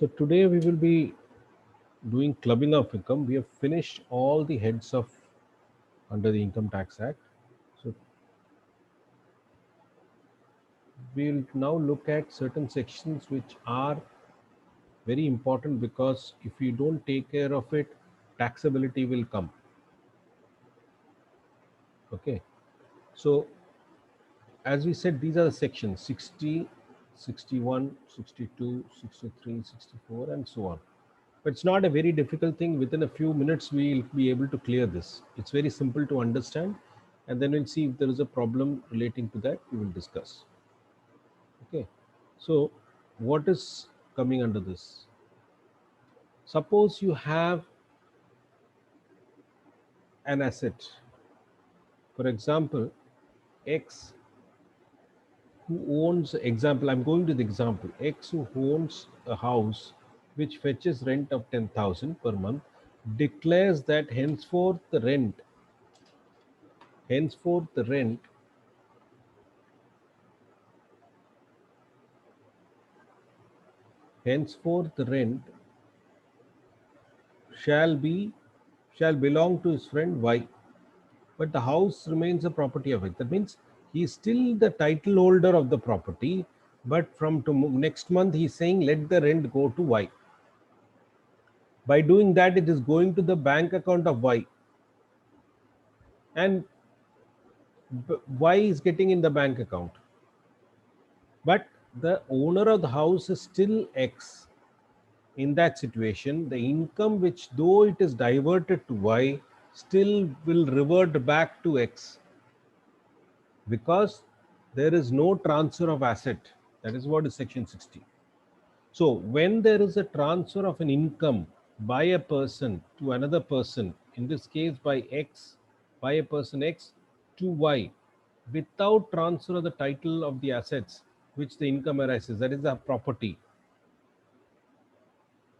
So today we will be doing clubbing of income. We have finished all the heads of under the Income Tax Act. So we'll now look at certain sections which are very important because if you don't take care of it, taxability will come. Okay. So as we said, these are the sections 60, 61, 62, 63, 64, and so on. But it's not a very difficult thing. Within a few minutes, we'll be able to clear this. It's very simple to understand. And then we'll see if there is a problem relating to that, we will discuss. Okay. So, what is coming under this? Suppose you have an asset. For example, X who owns, example, I'm going to the example, X who owns a house which fetches rent of 10,000 per month declares that henceforth the rent henceforth the rent shall be shall belong to his friend Y, but the house remains a property of X. That means he is still the title holder of the property, but from next month he's saying let the rent go to Y. By doing that, it is going to the bank account of Y, and Y is getting in the bank account. But the owner of the house is still X. In that situation, the income which though it is diverted to Y still will revert back to X because there is no transfer of asset. That is what is section 60. So when there is a transfer of an income by a person to another person, in this case by a person X to Y, without transfer of the title of the assets which the income arises, that is a property,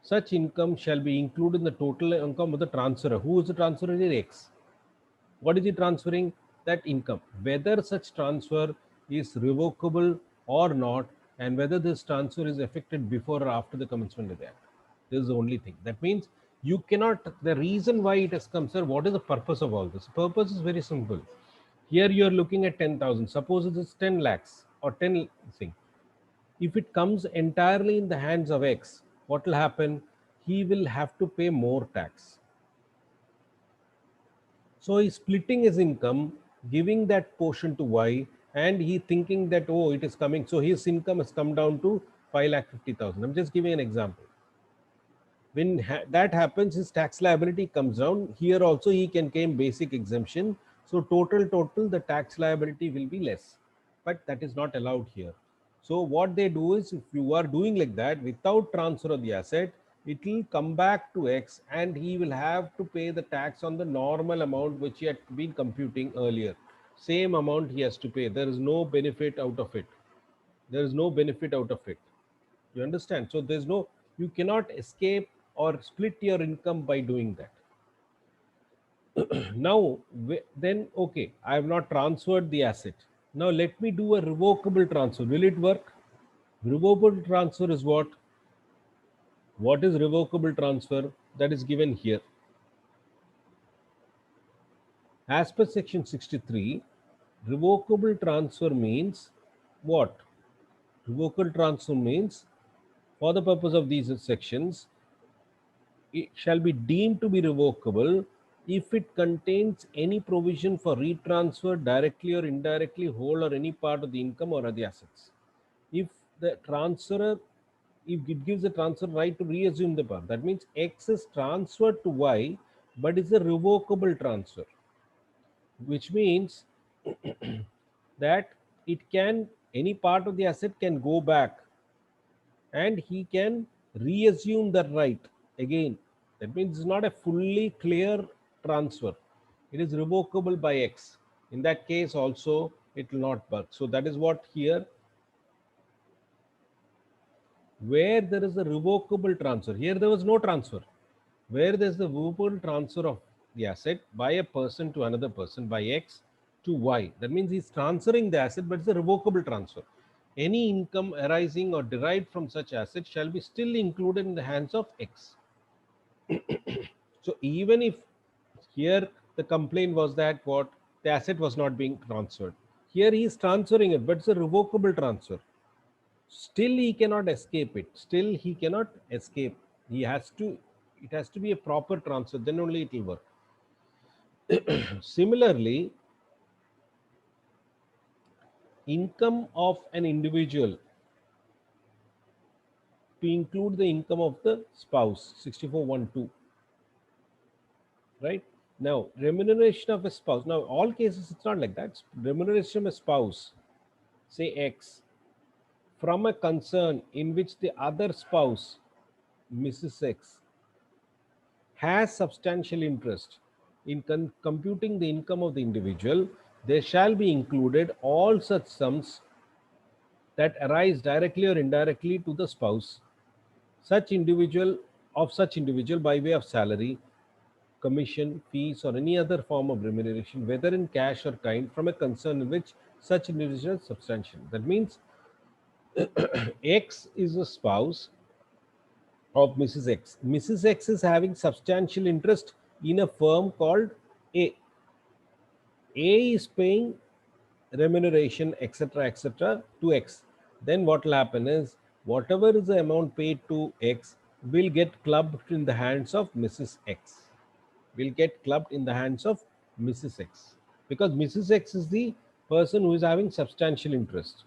such income shall be included in the total income of the transferor. Who is the transferor? Is X. What is he transferring? That income. Whether such transfer is revocable or not, and whether this transfer is effected before or after the commencement of the act. This is the only thing. That means you cannot, the reason why it has come, sir, what is the purpose of all this? The purpose is very simple. Here you are looking at 10,000. Suppose it is 10 lakhs or 10 thing. If it comes entirely in the hands of X, what will happen? He will have to pay more tax. So he's splitting his income, giving that portion to Y, and he thinking that, oh, it is coming. So his income has come down to 5,50,000. I'm just giving an example. When that happens, his tax liability comes down. Here also he can claim basic exemption. So total, the tax liability will be less. But that is not allowed here. So what they do is, if you are doing like that without transfer of the asset, it will come back to X and he will have to pay the tax on the normal amount which he had been computing earlier. Same amount he has to pay. There is no benefit out of it. There is no benefit out of it. You understand? So there's no, you cannot escape or split your income by doing that. Now, then, okay, I have not transferred the asset. Now let me do a revocable transfer. Will it work? Revocable transfer is what? What is revocable transfer? That is given here. As per section 63, revocable transfer means what? Revocable transfer means, for the purpose of these sections, it shall be deemed to be revocable if it contains any provision for retransfer directly or indirectly whole or any part of the income or other assets. If the transferor, if it gives the transfer right to reassume the power, that means X is transferred to Y, but it's a revocable transfer, which means that it can, any part of the asset can go back and he can reassume the right again. That means it's not a fully clear transfer. It is revocable by X. In that case also it will not work. So that is what here, where there is a revocable transfer. Here there was no transfer. Where there is the revocable transfer of the asset by a person to another person, by X to Y. That means he's transferring the asset, but it's a revocable transfer. Any income arising or derived from such assets shall be still included in the hands of X. So even if here the complaint was that what the asset was not being transferred, here he is transferring it, but it's a revocable transfer. Still he cannot escape it. Still he cannot escape. He has to. It has to be a proper transfer. Then only it will work. Similarly, income of an individual to include the income of the spouse, 6412, right? Now, remuneration of a spouse. Now, all cases it's not like that. Remuneration of a spouse, say X, from a concern in which the other spouse, Mrs. X, has substantial interest in computing the income of the individual, there shall be included all such sums that arise directly or indirectly to the spouse, such individual such individual by way of salary, commission, fees, or any other form of remuneration, whether in cash or kind, from a concern in which such individual is substantial. That means X is a spouse of Mrs. X. Mrs. X is having substantial interest in a firm called A. A is paying remuneration, etc., etc., to X. Then what will happen is whatever is the amount paid to X will get clubbed in the hands of Mrs. X. Will get clubbed in the hands of Mrs. X, because Mrs. X is the person who is having substantial interest.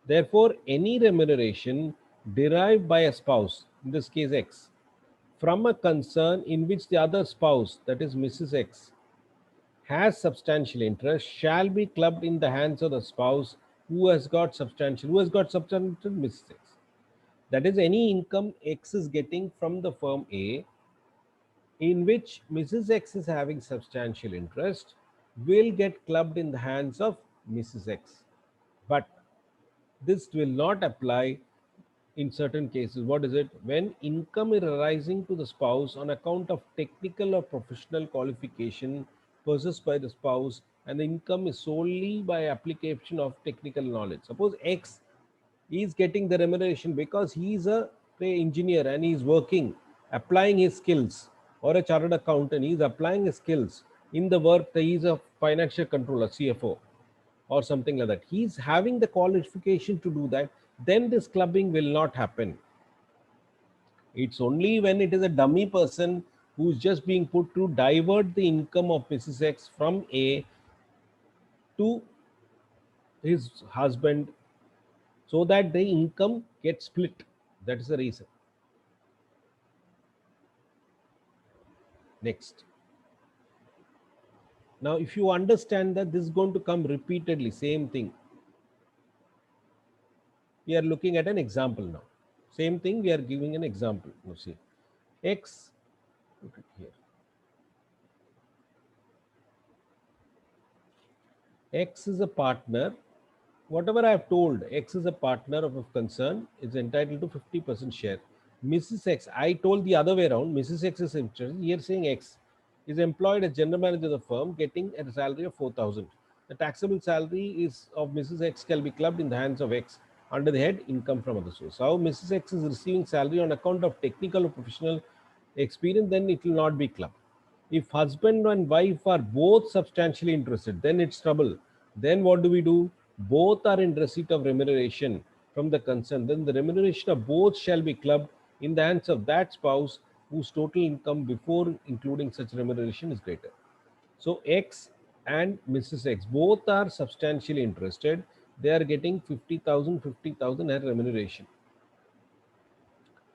Therefore, any remuneration derived by a spouse, in this case X, from a concern in which the other spouse, that is Mrs. X, has substantial interest shall be clubbed in the hands of the spouse who has got substantial Mrs. X. That is, any income X is getting from the firm A in which Mrs. X is having substantial interest will get clubbed in the hands of Mrs. X. But this will not apply in certain cases. What is it? When income is arising to the spouse on account of technical or professional qualification possessed by the spouse, and the income is solely by application of technical knowledge. Suppose X is getting the remuneration because he is a say, engineer and he is working, applying his skills, or a chartered accountant, he is applying his skills in the work. He is a financial controller, CFO, or something like that. He's having the qualification to do that, then this clubbing will not happen. It's only when it is a dummy person who's just being put to divert the income of Mrs. X from A to his husband so that the income gets split. That is the reason. Next. Now, if you understand that this is going to come repeatedly, same thing. We are looking at an example now. Same thing, we are giving an example. You see, X, look at here. X is a partner. Whatever I have told, X is a partner of a concern, is entitled to 50% share. Mrs. X, I told the other way around. Mrs. X is interested. Here saying X is employed as general manager of the firm, getting a salary of 4,000. The taxable salary is of Mrs. X shall be clubbed in the hands of X under the head income from other source. How Mrs. X is receiving salary on account of technical or professional experience, then it will not be clubbed. If husband and wife are both substantially interested, then it's trouble. Then what do we do? Both are in receipt of remuneration from the concern. Then the remuneration of both shall be clubbed in the hands of that spouse whose total income before including such remuneration is greater. So X and Mrs. X both are substantially interested. They are getting 50,000, 50,000 as remuneration.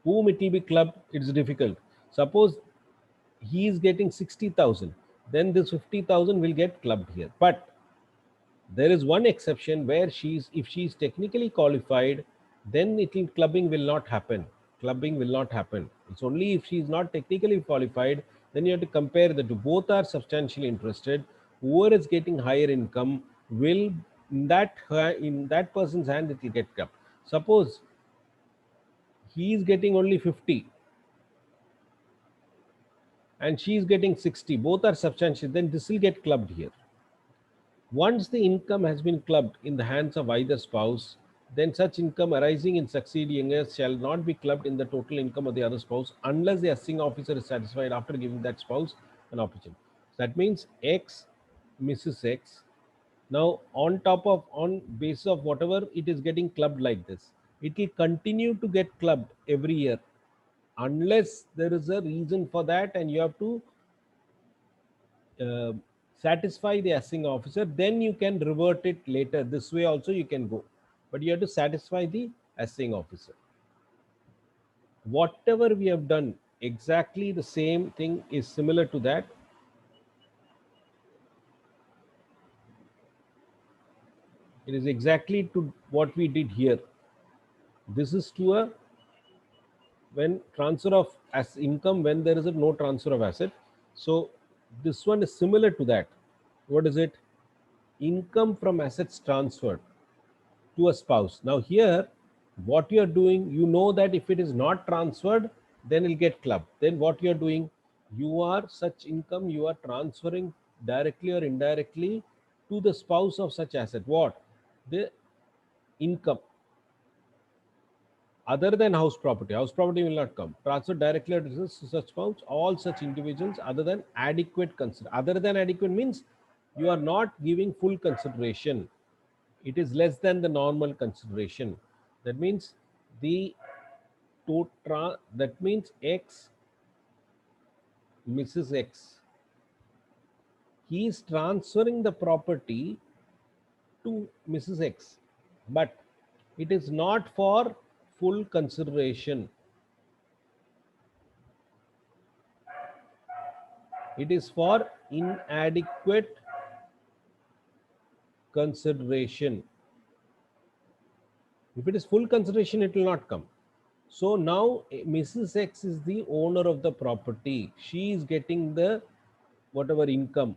Whom it will be clubbed? It's difficult. Suppose he is getting 60,000, then this 50,000 will get clubbed here. But there is one exception where if she is technically qualified, then clubbing will not happen. Clubbing will not happen. It's only if she is not technically qualified, then you have to compare the two. Both are substantially interested. Whoever is getting higher income will, in that person's hand, it will get clubbed. Suppose he is getting only 50 and she is getting 60, both are substantial, then this will get clubbed here. Once the income has been clubbed in the hands of either spouse, then such income arising in succeeding years shall not be clubbed in the total income of the other spouse unless the assessing officer is satisfied after giving that spouse an opportunity. So that means X, Mrs. X. Now, on top of, on basis of whatever it is getting clubbed like this, it will continue to get clubbed every year unless there is a reason for that and you have to uh, satisfy the assessing officer, then you can revert it later. This way also you can go, but you have to satisfy the assessing officer. Whatever we have done, exactly the same thing is similar to that. It is exactly to what we did here. This is to a when transfer of as income when there is a no transfer of asset. So this one is similar to that. What is it? Income from assets transferred to a spouse. Now here, what you are doing, you know that if it is not transferred, then it'll get clubbed. Then what you are doing, you are such income you are transferring directly or indirectly to the spouse of such asset. What? The income other than house property. House property will not come. Transfer directly to such spouse, all such individuals other than adequate consider. Other than adequate means you are not giving full consideration. It is less than the normal consideration. That means the that means X, Mrs. X, he is transferring the property to Mrs. X, but it is not for full consideration. It is for inadequate consideration. If it is full consideration, it will not come. So now Mrs. X is the owner of the property. She is getting the whatever income,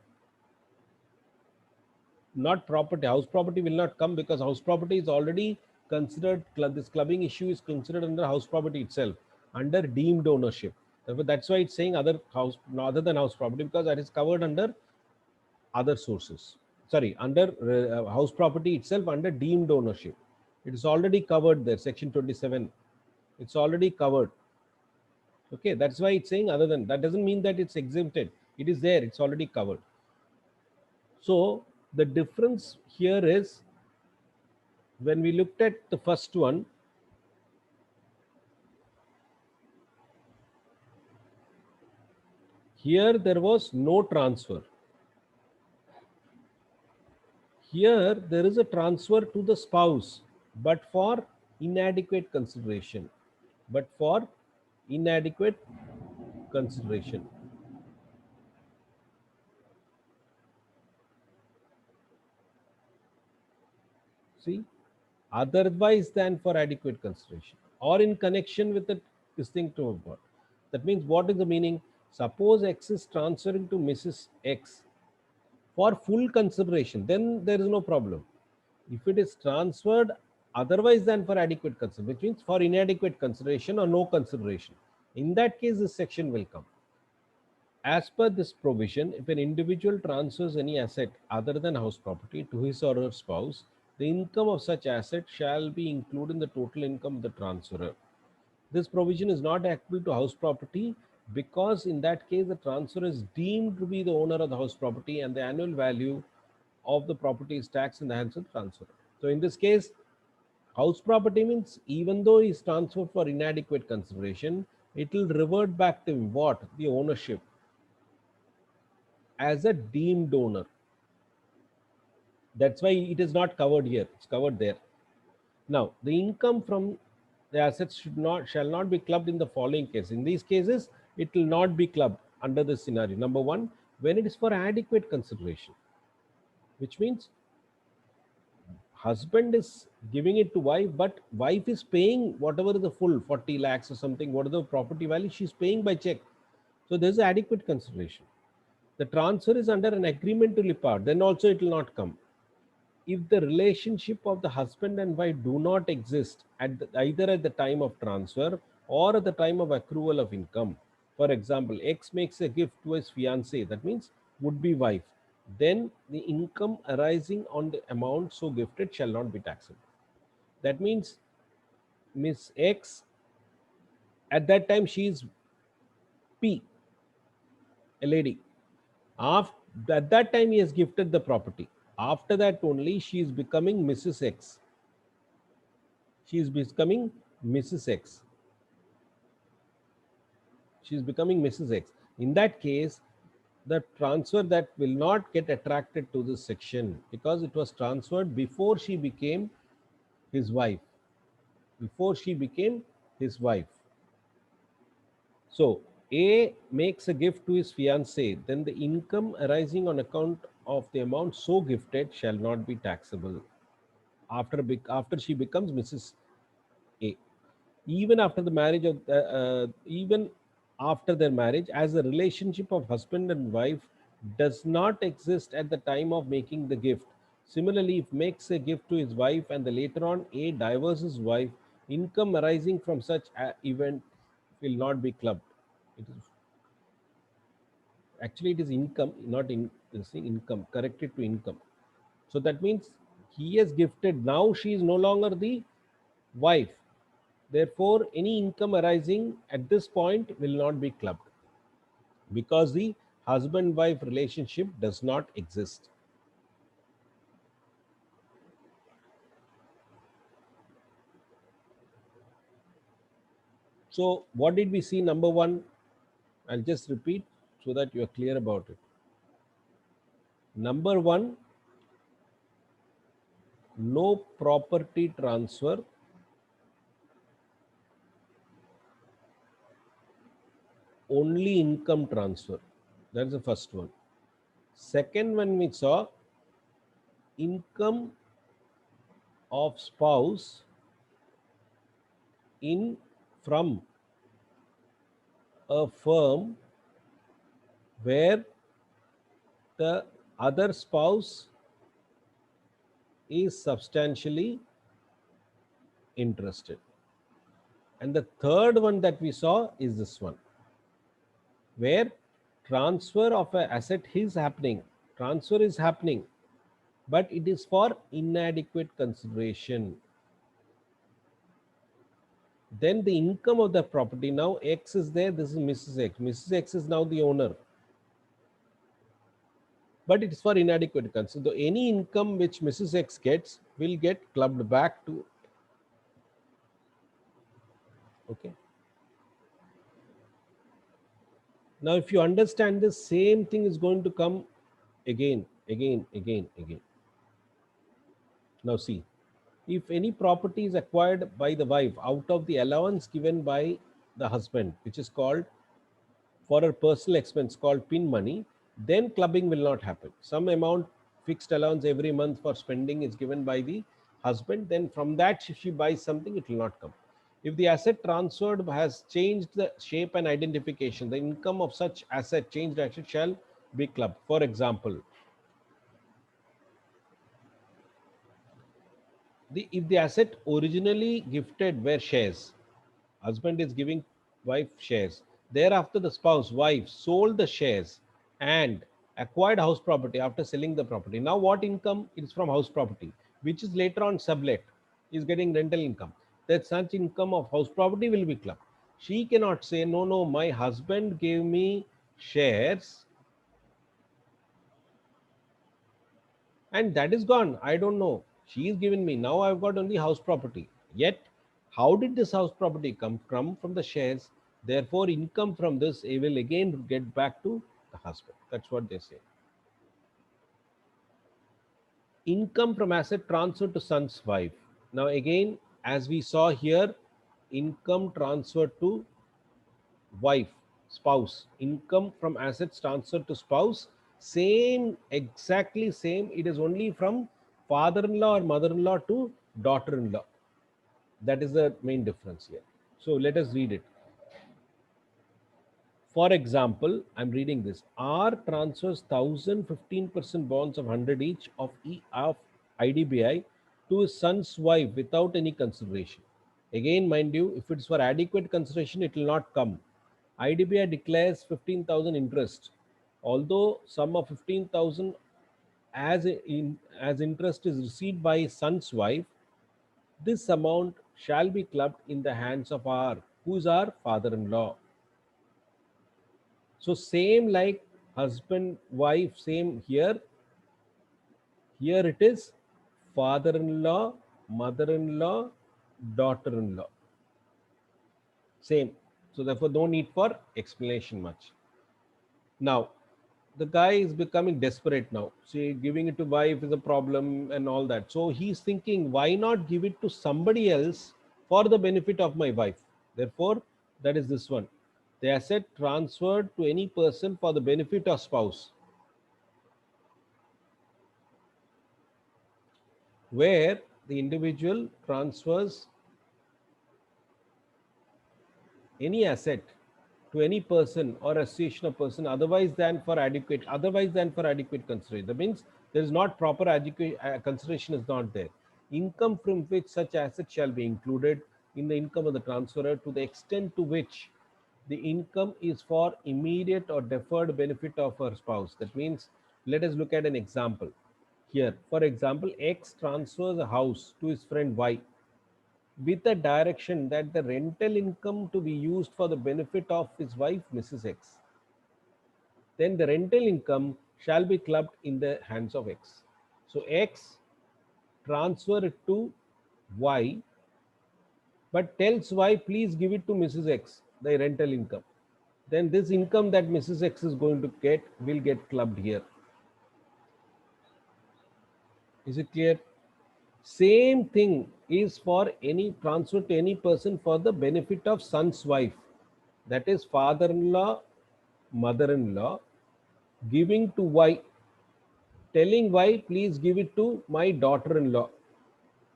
not property. House property will not come because house property is already considered, this clubbing issue is considered under house property itself, under deemed ownership. Therefore, that's why it's saying other house, other than house property, because that is covered under other sources. Sorry, under house property itself under deemed ownership. It is already covered there, section 27. It's already covered. Okay, that's why it's saying other than. That doesn't mean that it's exempted. It is there, it's already covered. So the difference here is when we looked at the first one, here there was no transfer. Here there is a transfer to the spouse, but for inadequate consideration. But for inadequate consideration. See, otherwise than for adequate consideration or in connection with the distinct about. That means what is the meaning? Suppose X is transferring to Mrs. X for full consideration, then there is no problem. If it is transferred otherwise than for adequate consideration, which means for inadequate consideration or no consideration, in that case, this section will come. As per this provision, if an individual transfers any asset other than house property to his or her spouse, the income of such asset shall be included in the total income of the transferor. This provision is not applicable to house property because in that case the transferor is deemed to be the owner of the house property and the annual value of the property is taxed in the hands of the transferor. So in this case, house property means even though he is transferred for inadequate consideration, it will revert back to him what? The ownership as a deemed owner. That's why it is not covered here. It's covered there. Now, the income from the assets shall not be clubbed in the following case. In these cases, it will not be clubbed under this scenario. Number one, when it is for adequate consideration, which means husband is giving it to wife, but wife is paying whatever the full 40 lakhs or something, whatever the property value, she's paying by check. So there's adequate consideration. The transfer is under an agreement to live out, then also it will not come. If the relationship of the husband and wife do not exist either at the time of transfer or at the time of accrual of income, for example, X makes a gift to his fiancée, that means would be wife, then the income arising on the amount so gifted shall not be taxable. That means Miss X, at that time she is P, a lady. After, at that time he has gifted the property. After that only she is becoming Mrs. X. She is becoming Mrs. X. She is becoming Mrs. X. In that case, the transfer that will not get attracted to this section because it was transferred before she became his wife. Before she became his wife. So A makes a gift to his fiancée, then the income arising on account of the amount so gifted shall not be taxable after she becomes Mrs. A. Even after the marriage of even after their marriage, as the relationship of husband and wife does not exist at the time of making the gift. Similarly, if makes a gift to his wife and the later on A divorces wife, income arising from such event will not be clubbed. It is actually it is income, not in this thing, income corrected to income. So that means he has gifted. Now she is no longer the wife. Therefore, any income arising at this point will not be clubbed because the husband wife relationship does not exist. So, what did we see? Number one, I'll just repeat so that you are clear about it. Number one, no property transfer, only income transfer. That's the first one. Second one, we saw income of spouse in from a firm where the other spouse is substantially interested. And the third one that we saw is this one, where transfer of an asset is happening. Transfer is happening, but it is for inadequate consideration. Then the income of the property, now X is there, this is Mrs. X. Mrs. X is now the owner, but it is for inadequate consideration. So any income which Mrs. X gets will get clubbed back to, okay. Now, if you understand this, same thing is going to come again. Now, see, if any property is acquired by the wife out of the allowance given by the husband, which is called for her personal expense called pin money, then clubbing will not happen. Some amount fixed allowance every month for spending is given by the husband. Then from that, if she buys something, it will not come. If the asset transferred has changed the shape and identification, the income of such asset changed asset shall be clubbed. For example, if the asset originally gifted were shares, husband is giving wife shares. Thereafter, the spouse, wife, sold the shares and acquired house property after selling the property. Now, what income is from house property, which is later on sublet, is getting rental income. That such income of house property will be clubbed. She cannot say, no, no, my husband gave me shares and that is gone. I don't know. She is giving me. Now I've got only house property. Yet, how did this house property come from the shares? Therefore, income from this will again get back to the husband. That's what they say. Income from asset transfer to son's wife. Now, again, as we saw here, income transfer to wife, spouse, income from assets transferred to spouse, same, exactly same. It is only from father-in-law or mother-in-law to daughter-in-law. That is the main difference here. So let us read it. For example, I'm reading this. R transfers 1,015% bonds of 100 each of IDBI to his son's wife without any consideration. Again, mind you, if it's for adequate consideration, it will not come. IDBI declares 15,000 interest. Although sum of 15,000 as interest is received by his son's wife, This amount shall be clubbed in the hands of our, who is our father-in-law. So same like husband, wife, same here. Here it is father-in-law, mother-in-law, daughter-in-law. Same. So therefore, no need for explanation much. Now, the guy is becoming desperate now. See, giving it to wife is a problem and all that. So he's thinking, why not give it to somebody else for the benefit of my wife? Therefore, that is this one. The asset transferred to any person for the benefit of spouse, where the individual transfers any asset to any person or association of person otherwise than for adequate consideration. That means there is not proper adequate consideration is not there. Income from which such asset shall be included in the income of the transferor to the extent to which the income is for immediate or deferred benefit of her spouse. That means, let us look at an example here. For example, X transfers a house to his friend Y with a direction that the rental income to be used for the benefit of his wife, Mrs. X. Then the rental income shall be clubbed in the hands of X. So X transfer it to Y, but tells Y, please give it to Mrs. X, the rental income. Then this income that Mrs. X is going to get will get clubbed here. Is it clear? Same thing is for any transfer to any person for the benefit of son's wife. That is father-in-law, mother-in-law, giving to Y, telling Y, please give it to my daughter-in-law.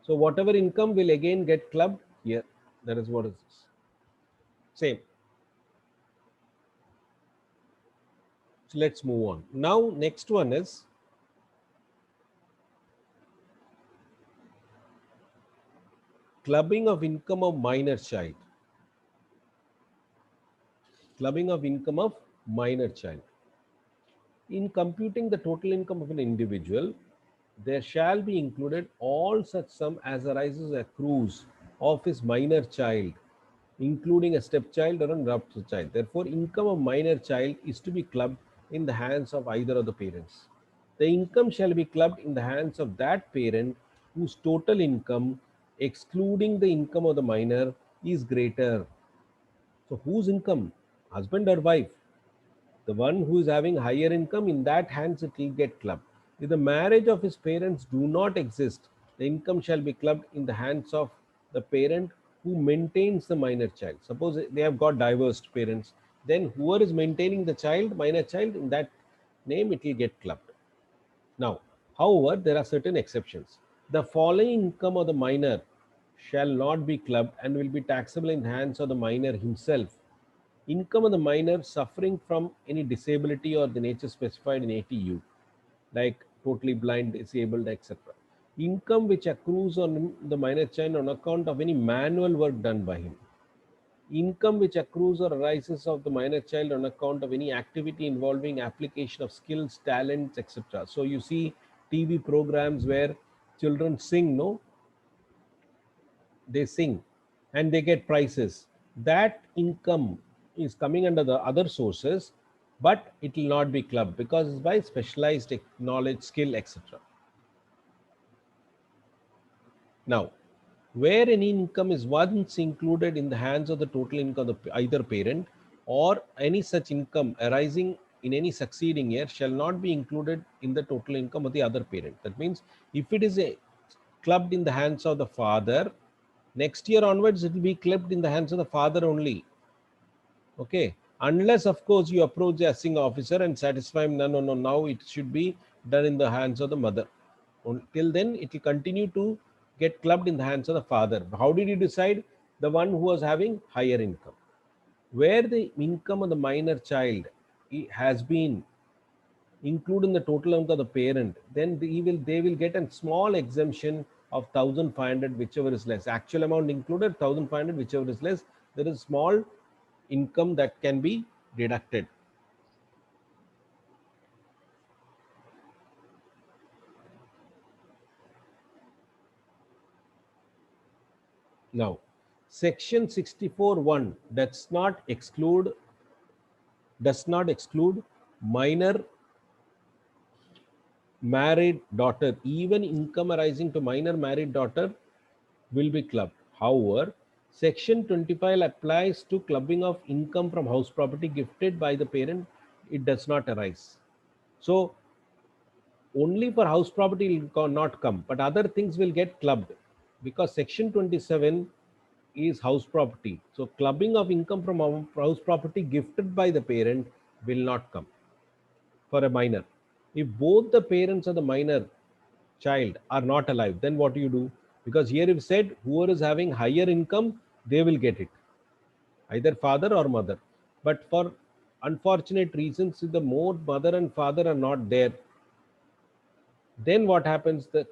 So whatever income will again get clubbed here. That is what it is. Same. So let's move on. Now next one is clubbing of income of minor child. Clubbing of income of minor child. In computing the total income of an individual, there shall be included all such sum as arises accrues of his minor child, including a stepchild or an adopted child. Therefore, income of minor child is to be clubbed in the hands of either of the parents. The income shall be clubbed in the hands of that parent whose total income, excluding the income of the minor, is greater. So, whose income? Husband or wife? The one who is having higher income, in that hands it will get clubbed. If the marriage of his parents do not exist, the income shall be clubbed in the hands of the parent who maintains the minor child. Suppose they have got divorced parents, then whoever is maintaining the child, minor child, in that name it will get clubbed. Now, however, there are certain exceptions. The following income of the minor shall not be clubbed and will be taxable in the hands of the minor himself: income of the minor suffering from any disability or the nature specified in ATU, like totally blind, disabled, etc. Income which accrues on the minor child on account of any manual work done by him. Income which accrues or arises of the minor child on account of any activity involving application of skills, talents, etc. So you see TV programs where children sing, no? They sing and they get prizes. That income is coming under the other sources, but it will not be clubbed because it's by specialized knowledge, skill, etc. Now, where any income is once included in the hands of the total income of either parent, or any such income arising in any succeeding year shall not be included in the total income of the other parent. That means if it is a clubbed in the hands of the father, next year onwards it will be clubbed in the hands of the father only. Okay, unless of course you approach the assessing officer and satisfy him, no, no, no, now it should be done in the hands of the mother. Till then, it will continue to get clubbed in the hands of the father. How did you decide? The one who was having higher income. Where the income of the minor child has been included in the total income of the parent, then they will get a small exemption of 1,500, whichever is less. Actual amount included 1,500, whichever is less. There is small income that can be deducted. Now, section 64(1) does not exclude minor married daughter. Even income arising to minor married daughter will be clubbed. However, section 25 applies to clubbing of income from house property gifted by the parent. It does not arise. So only for house property will not come, but other things will get clubbed, because section 27 is house property. So clubbing of income from house property gifted by the parent will not come for a minor. If both the parents of the minor child are not alive, then what do you do? Because here you've said whoever is having higher income, they will get it, either father or mother. But for unfortunate reasons, if the more mother and father are not there, then what happens? That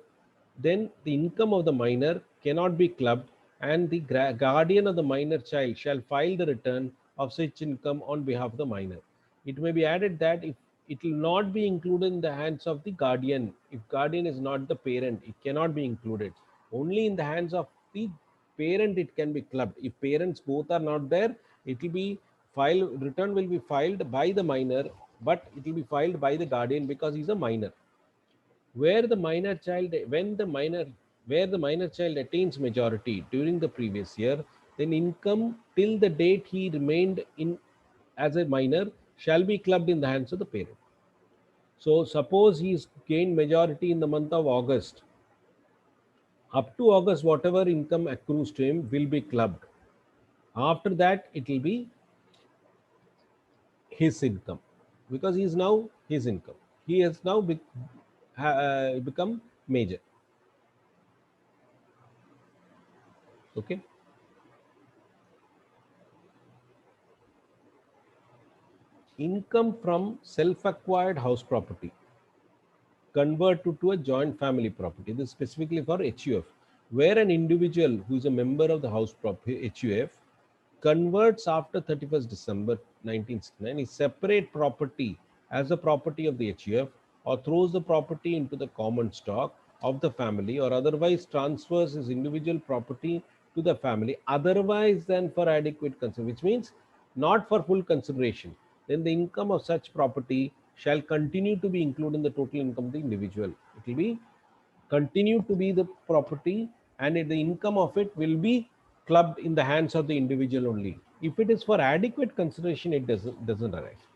then the income of the minor cannot be clubbed, and the guardian of the minor child shall file the return of such income on behalf of the minor. It may be added that if it will not be included in the hands of the guardian, if guardian is not the parent, it cannot be included. Only in the hands of the parent it can be clubbed. If parents both are not there, it will be filed, return will be filed by the minor, but it will be filed by the guardian because he's a minor. Where the minor child when the minor where the minor child attains majority during the previous year, then income till the date he remained in as a minor shall be clubbed in the hands of the parent. So suppose he's gained majority in the month of August. Up to August, whatever income accrues to him will be clubbed. After that, it will be his income, because he is now his income. He has now become major. Okay. Income from self-acquired house property converted to a joint family property. This is specifically for HUF, where an individual who is a member of the house property HUF converts after 31st December 1969 is separate property as a property of the HUF, or throws the property into the common stock of the family, or otherwise transfers his individual property to the family otherwise than for adequate consideration, which means not for full consideration, then the income of such property shall continue to be included in the total income of the individual. It will be continue to be the property, and the income of it will be clubbed in the hands of the individual only. If it is for adequate consideration, it doesn't arise.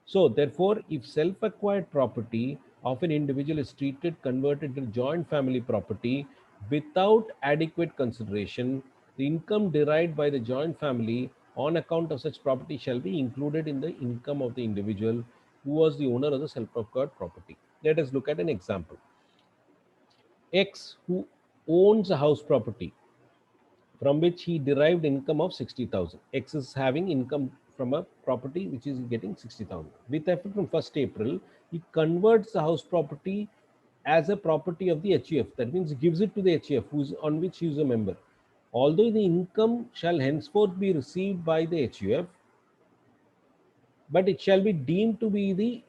So therefore, if self-acquired property of an individual is treated converted to joint family property without adequate consideration, the income derived by the joint family on account of such property shall be included in the income of the individual who was the owner of the self-acquired property. Let us look at an example. X, who owns a house property from which he derived income of 60,000. X is having income from a property which is getting 60,000. With effect from 1st April, he converts the house property as a property of the HUF. That means he gives it to the HUF on which he is a member. Although the income shall henceforth be received by the HUF, but it shall be deemed to be the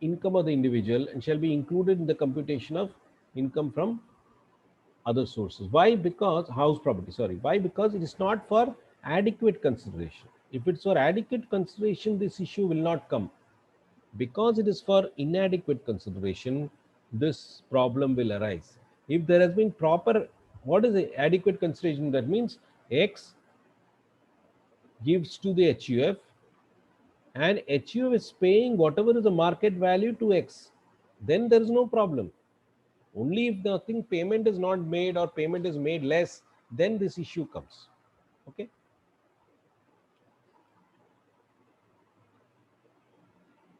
income of the individual and shall be included in the computation of income from other sources. Why? Because house property, sorry. Why? Because it is not for adequate consideration. If it's for adequate consideration, this issue will not come. Because it is for inadequate consideration, this problem will arise. If there has been proper, what is the adequate consideration? That means X gives to the HUF, and HUF is paying whatever is the market value to X, then there is no problem. Only if nothing payment is not made or payment is made less, then this issue comes. Okay.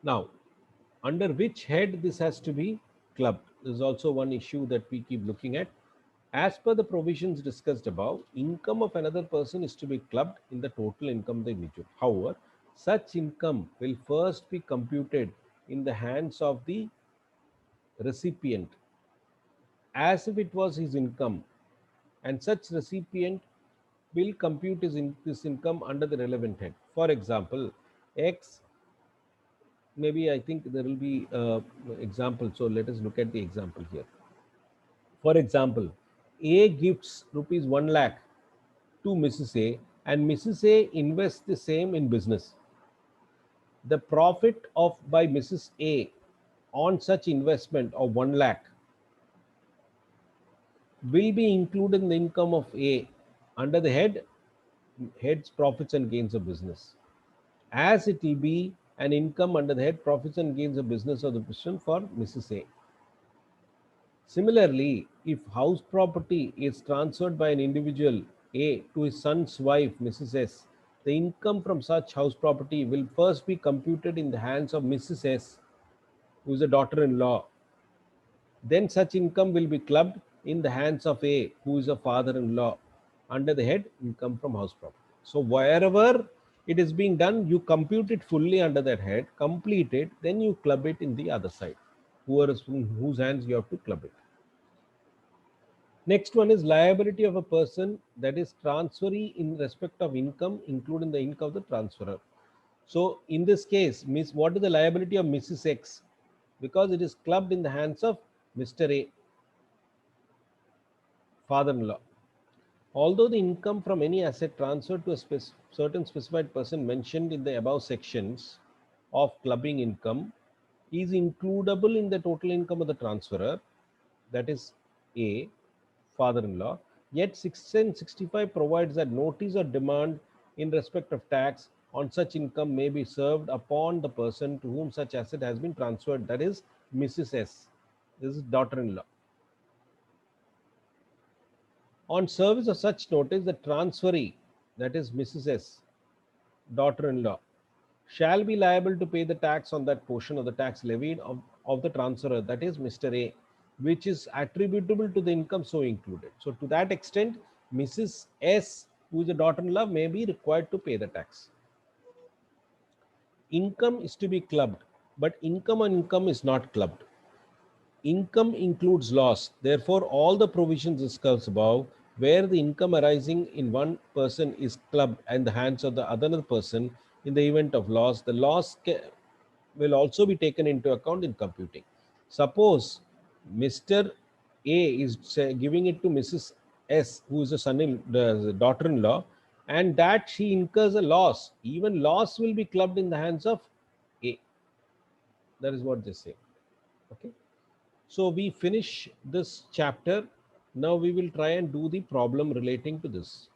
Now, under which head this has to be clubbed? This is also one issue that we keep looking at. As per the provisions discussed above, income of another person is to be clubbed in the total income of the individual. However, such income will first be computed in the hands of the recipient as if it was his income, and such recipient will compute this income under the relevant head. For example, X, maybe I think there will be example. So let us look at the example here. For example, A gifts rupees 1 lakh to Mrs. A and Mrs. A invests the same in business. The profit of by Mrs. A on such investment of 1 lakh will be included in the income of A under the heads profits and gains of business, as it will be an income under the head profits and gains of business of the person for Mrs. A. Similarly, if house property is transferred by an individual A to his son's wife, Mrs. S, the income from such house property will first be computed in the hands of Mrs. S, who is a daughter in law. Then such income will be clubbed in the hands of A, who is a father in law, under the head income from house property. So, wherever it is being done, you compute it fully under that head, complete it, then you club it in the other side, whose hands you have to club it. Next one is liability of a person, that is transferee in respect of income, including the income of the transferor. So in this case, what is the liability of Mrs. X? Because it is clubbed in the hands of Mr. A, father-in-law. Although the income from any asset transferred to a certain specified person mentioned in the above sections of clubbing income is includable in the total income of the transferor, that is A, father-in-law, yet 665 provides that notice or demand in respect of tax on such income may be served upon the person to whom such asset has been transferred, that is Mrs. S. This is daughter-in-law. On service of such notice, the transferee, that is Mrs. S, daughter-in-law, shall be liable to pay the tax on that portion of the tax levied of the transferor, that is Mr. A, which is attributable to the income so included. So, to that extent, Mrs. S, who is a daughter-in-law, may be required to pay the tax. Income is to be clubbed, but income on income is not clubbed. Income includes loss. Therefore, all the provisions discussed above, where the income arising in one person is clubbed and the hands of the other person in the event of loss, the loss will also be taken into account in computing. Suppose Mr. A is giving it to Mrs. S, who is the daughter-in-law, and that she incurs a loss. Even loss will be clubbed in the hands of A. That is what they say. Okay. So we finish this chapter. Now we will try and do the problem relating to this.